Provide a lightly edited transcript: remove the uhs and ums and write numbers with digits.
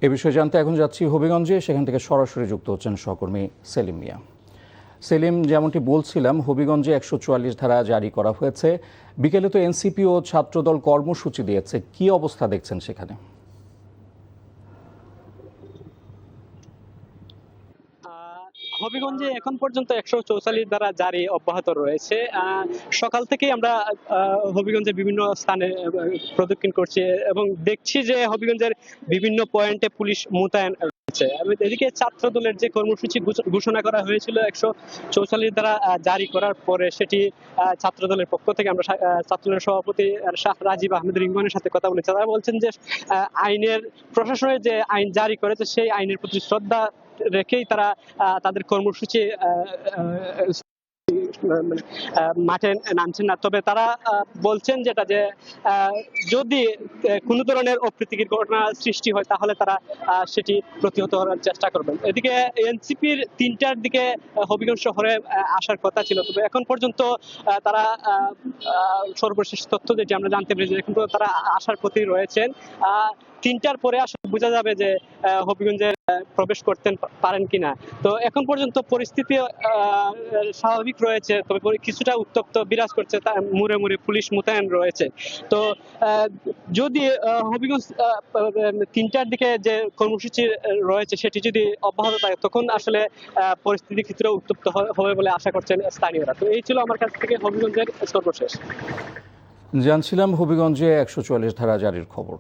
এ বিষয়ে জানতে এখন যাচ্ছি হবিগঞ্জে, সেখান থেকে সরাসরি যুক্ত হচ্ছেন সহকর্মী সেলিম মিয়া। সেলিম, যেমনটি বলছিলাম, হবিগঞ্জে ১৪৪ ধারা জারি করা হয়েছে। বিকেলে তো এনসিপি ও ছাত্রদল কর্মসূচি দিয়েছে, কি অবস্থা দেখছেন সেখানে? হবিগঞ্জে এখন পর্যন্ত ১৪৪ ধারা জারি অব্যাহত রয়েছে। সকাল থেকেই আমরা হবিগঞ্জের বিভিন্ন স্থানে প্রদক্ষিণ করছি এবং দেখছি যে হবিগঞ্জের বিভিন্ন পয়েন্টে পুলিশ মোতায়েন রয়েছে। এদিকে ছাত্র দলের যে কর্মসূচি ঘোষণা করা হয়েছিল ১৪৪ ধারা জারি করার পরে, সেটি ছাত্র দলের পক্ষ থেকে আমরা ছাত্রদলের সভাপতি শাহ রাজীব আহমেদ রিঙ্গনের সাথে কথা বলেছি। তারা বলছেন যে আইনের প্রশাসনের যে আইন জারি করেছে সেই আইনের প্রতি শ্রদ্ধা রেখেই তারা তাদের কর্মসূচি মাঠে নামছেন না। তবে তারা বলছেন যেটা যে যদি কোনো ধরনের অপ্রীতিকর ঘটনা সৃষ্টি হয় তাহলে তারা সেটি প্রতিহত করার চেষ্টা করবেন। এদিকে এনসিপির ৩টার দিকে হবিগঞ্জ শহরে আসার কথা ছিল, তবে এখন পর্যন্ত তারা সর্বশেষ তথ্য যেটি আমরা জানতে পেরেছি, এখন পর্যন্ত তারা আসার পথেই রয়েছেন। ৩টার পরে আসলে বোঝা যাবে যে হবিগঞ্জে প্রবেশ করতে পারেন কিনা। তো এখন পর্যন্ত পরিস্থিতি স্বাভাবিক রয়েছে, তবে কিছুটা উত্তপ্ত বিরাজ করছে, মুড়ে মুড়ে পুলিশ মোতায়েন রয়েছে। তো যদি হবিগঞ্জ ৩টার দিকে যে কর্মসূচি রয়েছে সেটি যদি অব্যাহত থাকে, তখন আসলে পরিস্থিতি কিছুটা উত্তপ্ত হবে বলে আশা করছেন স্থানীয়রা। তো এই ছিল আমার কাছ থেকে হবিগঞ্জের সর্বশেষ। জানছিলাম হবিগঞ্জে ১৪৪ ধারা জারির খবর।